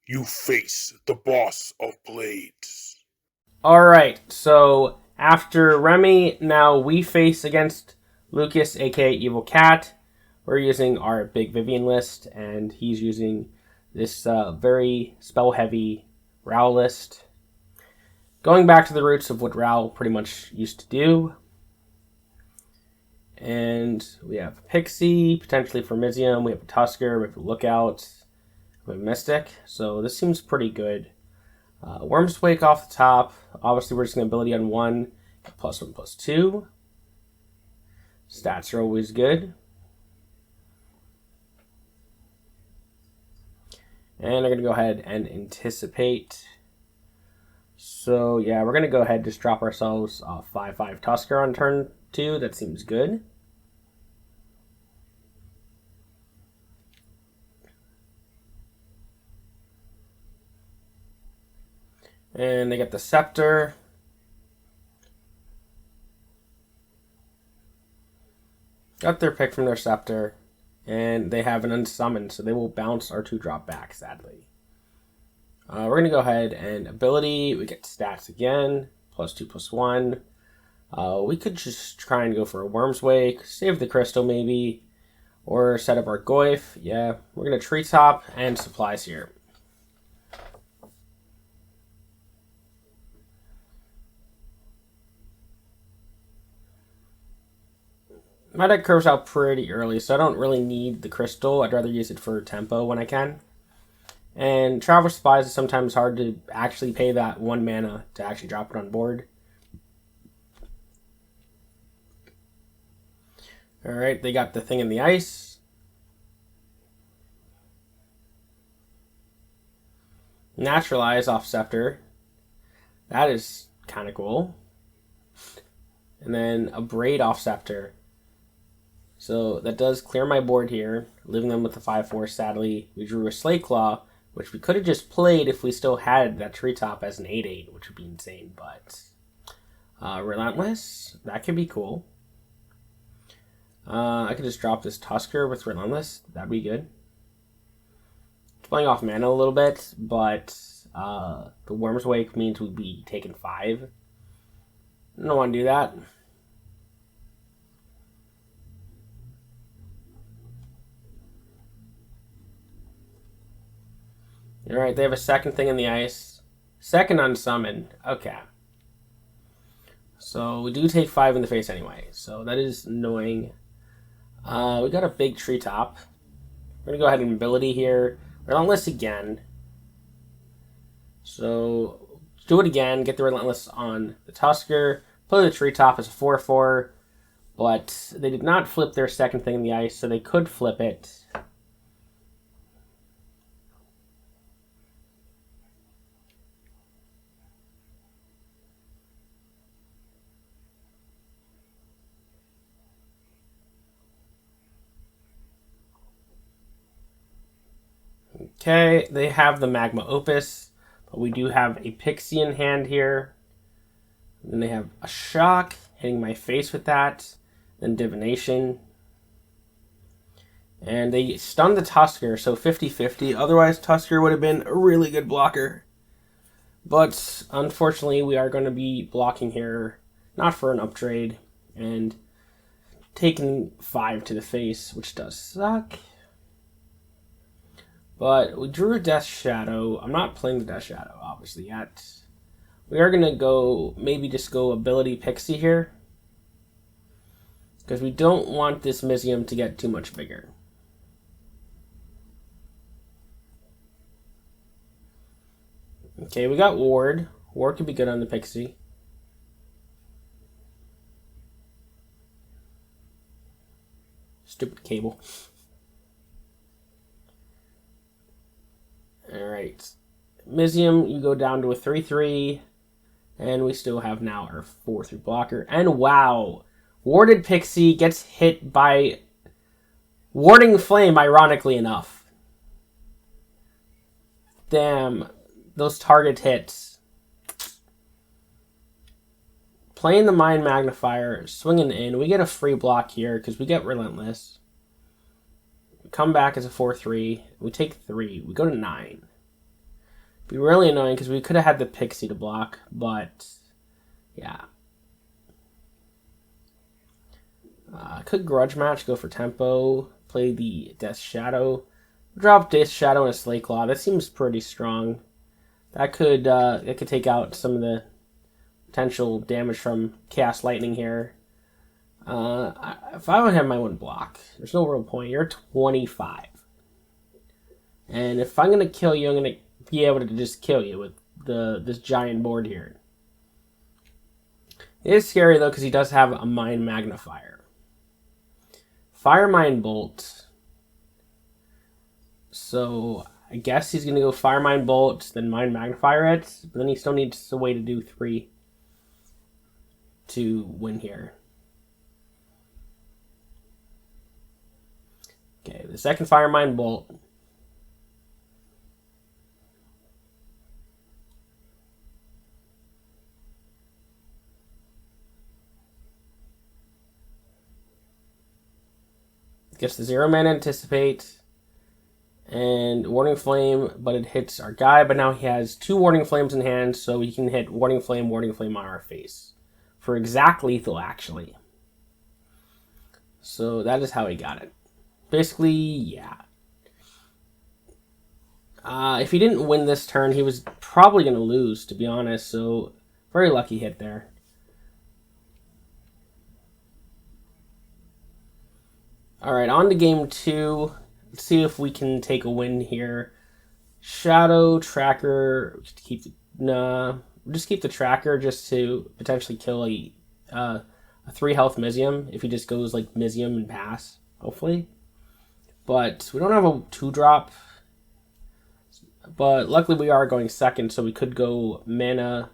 You face the boss of blades. Alright, so after Remy, now we face against Lucas, aka Evil Cat. We're using our big Vivien list, and he's using this very spell heavy Rao list. Going back to the roots of what Rao pretty much used to do. And we have Pixie, potentially for Mizium. We have a Tusker, we have a Lookout, we have Mystic. So this seems pretty good. Worm's Wake off the top. Obviously, we're just going to ability on 1, +1/+2. Stats are always good. And I'm going to go ahead and anticipate. So, yeah, we're going to go ahead and just drop ourselves 5/5 Tusker on turn 2. That seems good. And they get the Scepter. Got their pick from their Scepter. And they have an Unsummon, so they will bounce our 2-drop back, sadly. We're going to go ahead and ability. We get stats again. +2/+1. We could just try and go for a Worm's Wake. Save the Crystal, maybe. Or set up our Goyf. Yeah, we're going to Treetop and Supplies here. My deck curves out pretty early, so I don't really need the Crystal. I'd rather use it for tempo when I can. And Travel Supplies is sometimes hard to actually pay that 1 mana to actually drop it on board. Alright, they got the Thing in the Ice. Naturalize off Scepter. That is kind of cool. And then a Braid off Scepter. So that does clear my board here, leaving them with the 5/4. Sadly, we drew a Slate Claw, which we could have just played if we still had that Treetop as an 8/8, which would be insane, but Relentless, that could be cool. I could just drop this Tusker with Relentless, that'd be good. It's playing off mana a little bit, but the Worm's Wake means we'd be taking 5. I don't want to do that. Alright, they have a second Thing in the Ice. Second Unsummon. Okay. So we do take 5 in the face anyway. So that is annoying. We got a big Treetop. We're going to go ahead and ability here. Relentless again. So do it again. Get the Relentless on the Tusker. Play the Treetop as a 4/4. But they did not flip their second Thing in the Ice, so they could flip it. Okay, they have the Magma Opus, but we do have a Pixie in hand here. Then they have a Shock, hitting my face with that. Then Divination. And they stunned the Tusker, so 50-50. Otherwise, Tusker would have been a really good blocker. But unfortunately, we are going to be blocking here, not for an uptrade, and taking 5 to the face, which does suck. But we drew a Death Shadow. I'm not playing the Death Shadow, obviously, yet. We are going to go, maybe just go Ability Pixie here. Because we don't want this Mizium to get too much bigger. Okay, we got Ward. Ward could be good on the Pixie. Stupid cable. Alright. Mizium, you go down to a 3/3. And we still have now our 4/3 blocker. And wow! Warded Pixie gets hit by Warding Flame, ironically enough. Damn. Those target hits. Playing the Mind Magnifier, swinging in. We get a free block here because we get Relentless. We come back as a 4/3. We take 3. We go to 9. Be really annoying because we could have had the Pixie to block, but yeah. Could Grudge Match, go for tempo, play the Death Shadow, drop Death Shadow and a Slay Claw. That seems pretty strong. That could take out some of the potential damage from Chaos Lightning here. If I don't have my one block, there's no real point. You're 25. And if I'm going to kill you, I'm going to be able to just kill you with this giant board here. It is scary, though, because he does have a Mind Magnifier. Firemind Bolt. So I guess he's going to go Firemind Bolt, then Mind Magnifier it. But then he still needs a way to do 3 to win here. Okay, the second Firemind Bolt. Gets the 0-mana Anticipate and Warding Flame, but it hits our guy. But now he has 2 Warding Flames in hand, so he can hit Warding Flame on our face for exact lethal, actually. So that is how he got it. Basically, yeah. If he didn't win this turn, he was probably going to lose, to be honest. So very lucky hit there. Alright, on to game 2. Let's see if we can take a win here. Shadow, Tracker, just keep the Tracker just to potentially kill a 3 health Mizium if he just goes like Mizium and pass, hopefully. But we don't have a 2-drop. But luckily we are going second, so we could go Mana,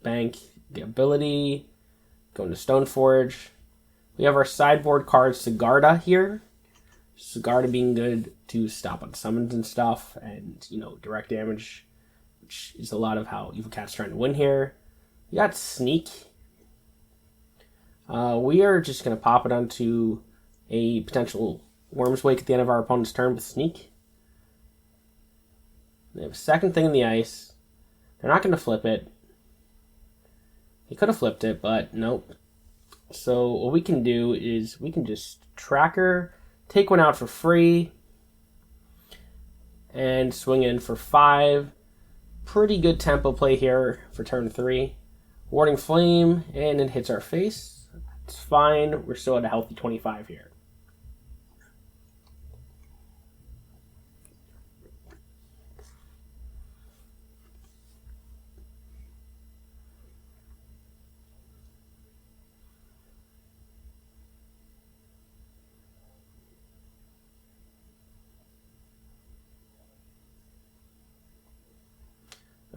Bank, the ability, go into Stoneforge. We have our sideboard cards, Sigarda here. Sigarda being good to stop on summons and stuff, and, direct damage, which is a lot of how Evil Cat's trying to win here. We got Sneak. We are just going to pop it onto a potential Worm's Wake at the end of our opponent's turn with Sneak. They have a second thing in the ice. They're not going to flip it. He could have flipped it, but nope. So what we can do is we can just Tracker, take one out for free, and swing in for 5. Pretty good tempo play here for turn 3. Warding Flame, and it hits our face. It's fine. We're still at a healthy 25 here.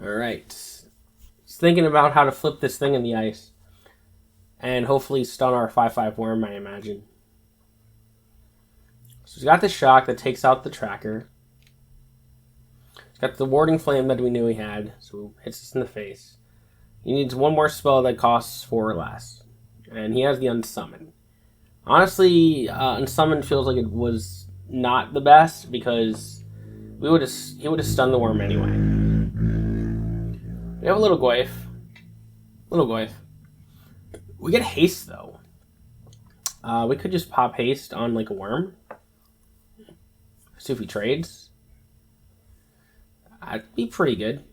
Alright. Just thinking about how to flip this thing in the ice. And hopefully stun our 5/5 Worm, I imagine. So he's got the Shock that takes out the Tracker. He's got the Warding Flame that we knew he had, so hits us in the face. He needs one more spell that costs 4 or less. And he has the Unsummon. Honestly, Unsummon feels like it was not the best, because he would have stunned the Worm anyway. We have a little Goyf. We get Haste, though. We could just pop Haste on, like, a Worm. See if he trades. That'd be pretty good.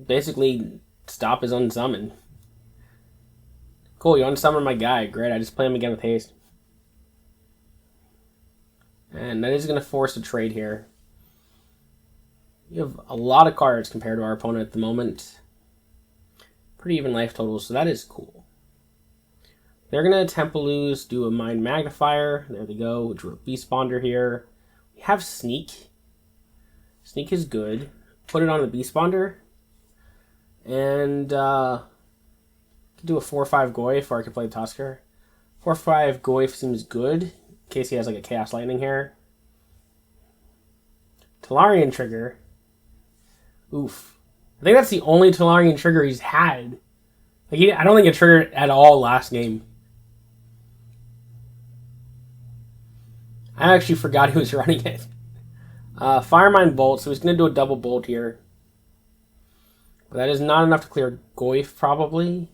Basically, stop his Unsummon. Cool, you unsummon my guy. Great, I just play him again with Haste. And that is going to force a trade here. You have a lot of cards compared to our opponent at the moment. Pretty even life totals, so that is cool. They're going to Tempo lose, do a Mind Magnifier. There they go. Drew a Beast Bonder here. We have Sneak. Sneak is good. Put it on the Beast Bonder. And could do a 4/5 Goyf, or I could play Tusker. 4/5 Goyf seems good, in case he has like a Chaos Lightning here. Talarian Trigger. Oof. I think that's the only Talarian trigger he's had. Like I don't think it triggered at all last game. I actually forgot he was running it. Firemind Bolt, so he's going to do a double bolt here. But that is not enough to clear Goyf, probably.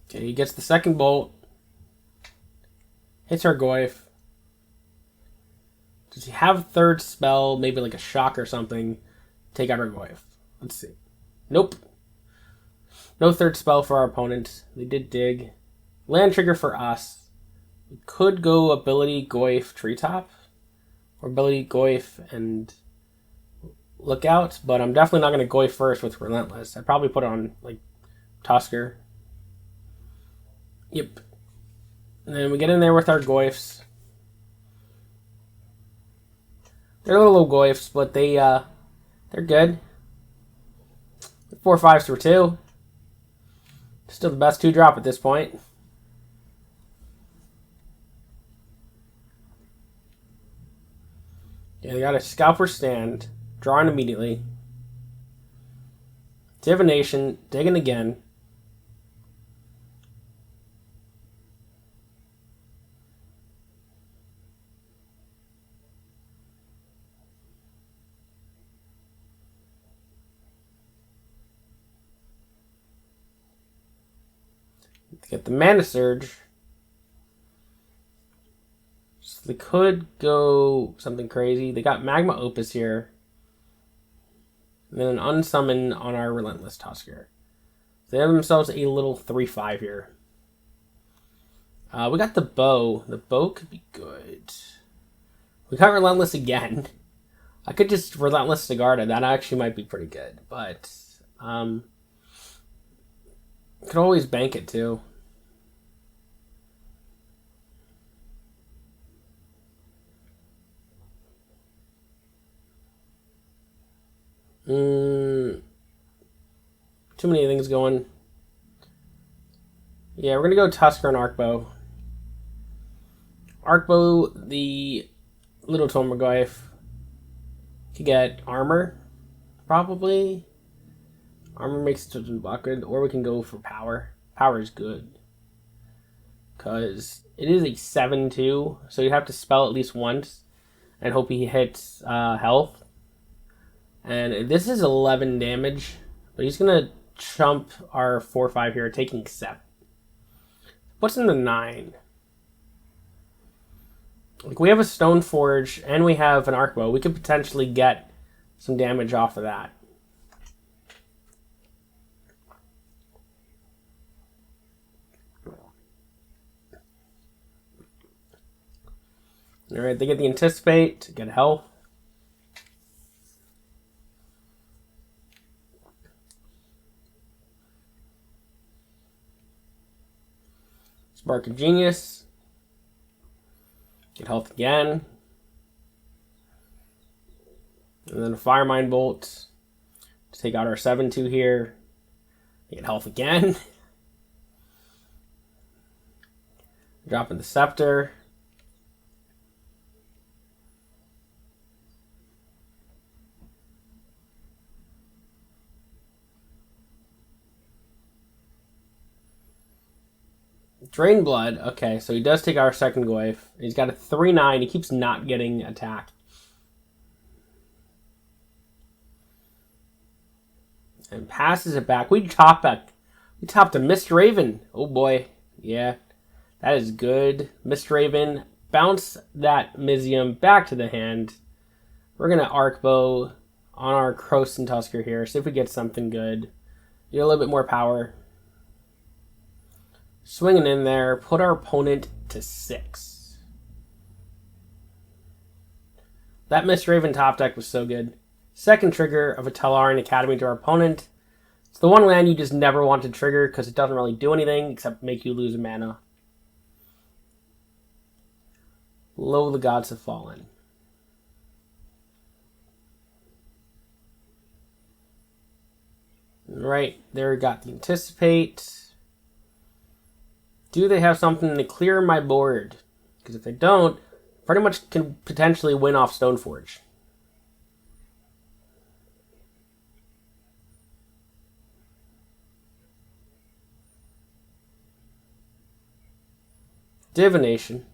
Okay, he gets the second bolt. Hits our Goyf. Does he have a third spell, maybe like a shock or something, take out our Goyf? Let's see. Nope. No third spell for our opponent. They did dig. Land trigger for us. We could go ability Goyf Treetop. Or ability Goyf and Lookout. But I'm definitely not going to Goyf first with Relentless. I'd probably put it on, like, Tusker. Yep. And then we get in there with our Goyfs. They're little Goyfs, but they're good. 4/5s for 2. Still the best 2-drop at this point. Yeah, they got a Scalper Stand. Drawing immediately. Divination. Digging again. Get the Mana Surge. So they could go something crazy. They got Magma Opus here. And then an Unsummon on our Relentless Tusker. So they have themselves a little 3/5 here. We got the Bow. The Bow could be good. We got Relentless again. I could just Relentless Sigarda. That actually might be pretty good. But, could always bank it too. Too many things going. Yeah, we're going to go Tusker and Arcbow. Arcbow, the little Tormaglyph, could get armor, probably. Armor makes it bucketed, or we can go for power. Power is good. Because it is a 7/2, so you have to spell at least once and hope he hits health. And this is 11 damage, but he's going to chump our 4/5 here, taking 7. What's in the 9? Like, we have a Stoneforge, and we have an Arcbow. We could potentially get some damage off of that. Alright, they get the Anticipate to get health. Spark of Genius. Get health again. And then a Firemind Bolt to take out our 7/2 here. Get health again. Dropping the Scepter. Drain Blood. Okay, so he does take our second Goyf. He's got a 3/9. He keeps not getting attacked. And passes it back. We topped a Mist Raven. Oh boy. Yeah. That is good. Mist Raven. Bounce that Mizium back to the hand. We're going to Arcbow on our Krosan Tusker here. See if we get something good. Get a little bit more power. Swinging in there. Put our opponent to 6. That Mist Raven top deck was so good. Second trigger of a Talarian Academy to our opponent. It's the one land you just never want to trigger because it doesn't really do anything except make you lose a mana. Lo, the Gods have fallen. Right, there got the Anticipate. Do they have something to clear my board? Because if they don't, pretty much can potentially win off Stoneforge. Divination.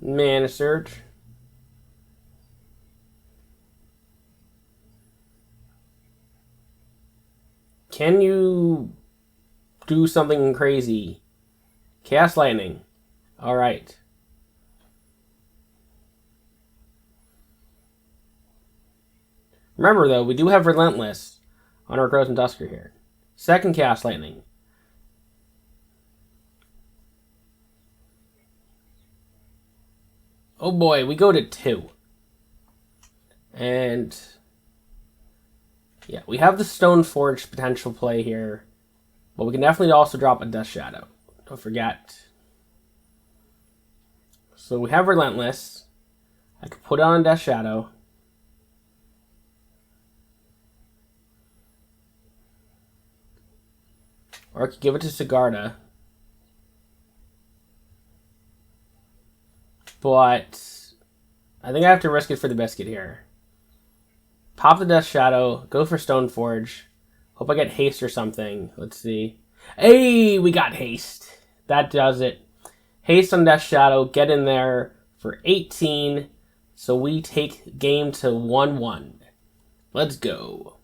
Mana Surge. Can you do something crazy? Cast Lightning. Alright. Remember, though, we do have Relentless on our Frozen Tusker here. Second Cast Lightning. Oh boy, we go to 2. And yeah, we have the Stoneforge potential play here, but we can definitely also drop a Death Shadow. Don't forget. So we have Relentless. I could put on Death Shadow. Or I could give it to Sigarda. But I think I have to risk it for the biscuit here. Pop the Death Shadow, go for Stoneforge. Hope I get haste or something. Let's see. Hey, we got haste. That does it. Haste on Death Shadow, get in there for 18. So we take game to 1-1. Let's go.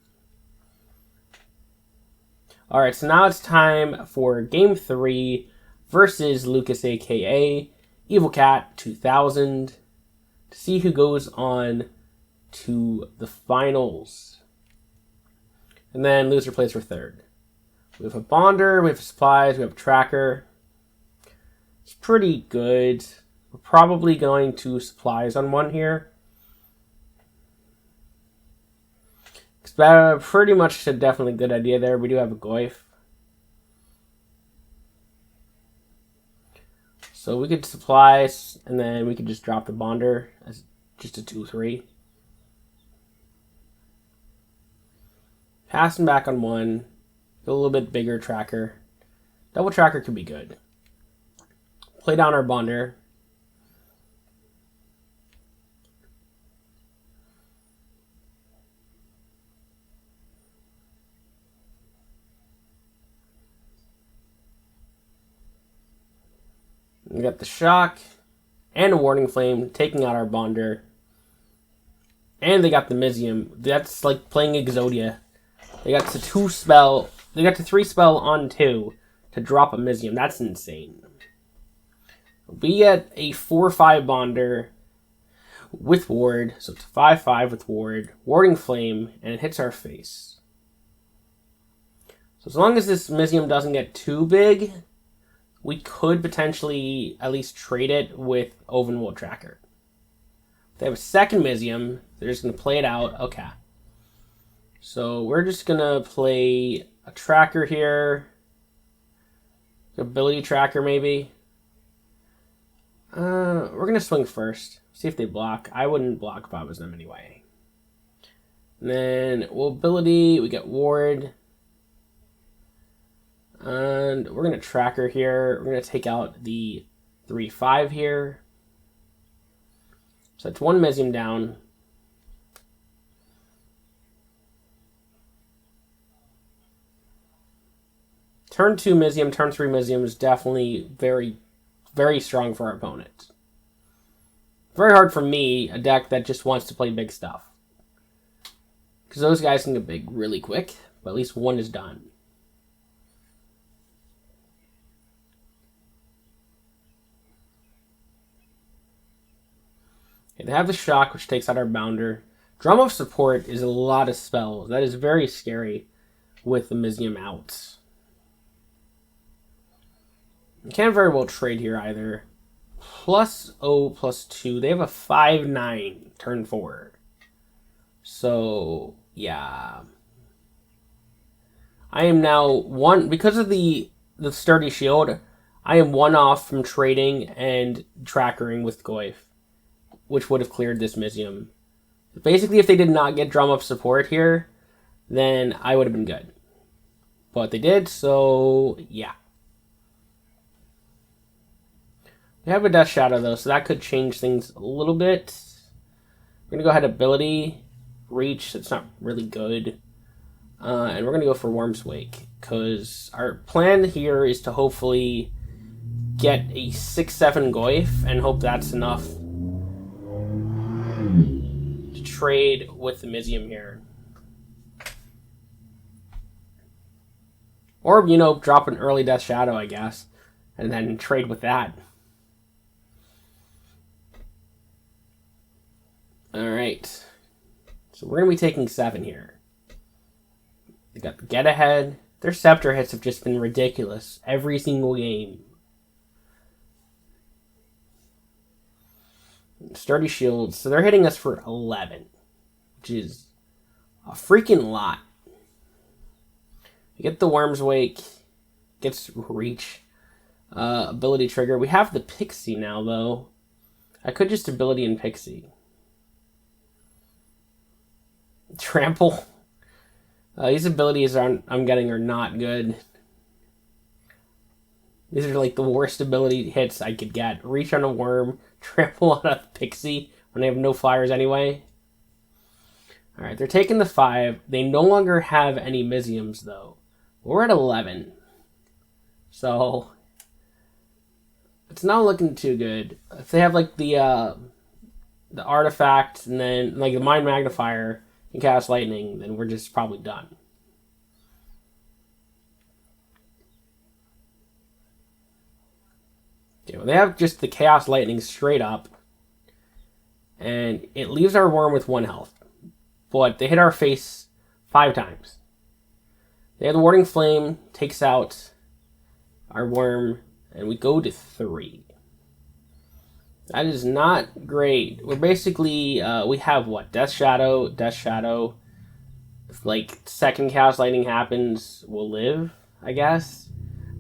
Alright, so now it's time for game 3 versus Lucas, aka Evil Cat 2000, to see who goes on to the finals. And then loser plays for third. We have a Bonder, we have supplies, we have a tracker. It's pretty good. We're probably going to supplies on one here. It's pretty much a definitely good idea there. We do have a Goyf. So we could supplies, and then we could just drop the Bonder as just a 2-3. Passing back on one. A little bit bigger tracker. Double tracker could be good. Play down our Bonder. We got the Shock and a Warning Flame taking out our Bonder. And they got the Mizium. That's like playing Exodia. They got to 3 spell on 2 to drop a Mizium. That's insane. We get a 4/5 Bonder with Ward. So it's 5/5 with Ward. Warding Flame, and it hits our face. So as long as this Mizium doesn't get too big, we could potentially at least trade it with Ovenwood Tracker. If they have a second Mizium, they're just going to play it out. Okay. So we're just going to play a tracker here. Ability tracker, maybe. We're going to swing first. See if they block. I wouldn't block if I was them anyway. And then, well, ability, we get Ward. And we're going to tracker here. We're going to take out the 3/5 here. So that's one Mizium down. Turn 2 Mizium, turn 3 Mizium is definitely very, very strong for our opponent. Very hard for me, a deck that just wants to play big stuff. Because those guys can get big really quick, but at least one is done. Okay, they have the Shock, which takes out our Bounder. Drum of Support is a lot of spells. That is very scary with the Mizium out. You can't very well trade here either. +0/+2. They have a 5/9 turn 4. So, yeah. I am now one, because of the sturdy shield, I am one off from trading and trackering with Goyf, which would have cleared this Mizium. Basically, if they did not get Drum of Support here, then I would have been good. But they did, so yeah. We have a Death Shadow, though, so that could change things a little bit. We're going to go ahead ability. reach. It's not really good. And we're going to go for Worm's Wake, because our plan here is to hopefully get a 6-7 Goyf and hope that's enough to trade with the Mizium here. Or, you know, drop an early Death Shadow, I guess, and then trade with that. Alright. So we're going to be taking 7 here. They got the Get Ahead. Their Scepter hits have just been ridiculous every single game. Sturdy Shields. So they're hitting us for 11, which is a freaking lot. We get the Worm's Wake. Gets Reach. Ability Trigger. We have the Pixie now, though. I could just Ability and Pixie. Trample. These abilities I'm getting are not good. These are like the worst ability hits I could get. Reach on a Worm, Trample on a Pixie when they have no flyers anyway. Alright, they're taking the 5. They no longer have any Miziums, though. We're at 11. So, it's not looking too good. If they have like the artifact and then like the Mind Magnifier and Cast Lightning, then we're just probably done. Okay, well, they have just the Chaos Lightning straight up, and it leaves our Worm with 1 health. But they hit our face 5 times. They have the Warding Flame, takes out our Worm, and we go to 3. That is not great. We're basically, we have what? Death Shadow. If, like, second Chaos Lightning happens, we'll live, I guess.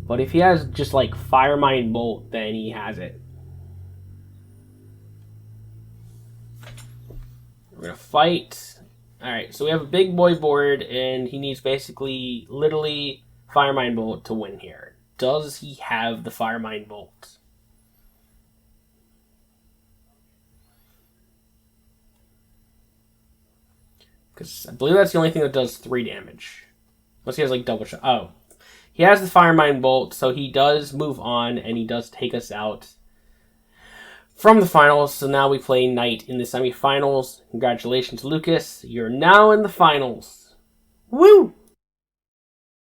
But if he has just, like, Firemind Bolt, then he has it. We're going to fight. Alright, so we have a big boy board, and he needs basically, literally, Firemind Bolt to win here. Does he have the Firemind Bolt? Because I believe that's the only thing that does 3 damage. Unless he has, like, double shot. Oh. He has the Firemind Bolt, so he does move on, and he does take us out from the finals. So now we play Knight in the semifinals. Congratulations, Lucas. You're now in the finals. Woo!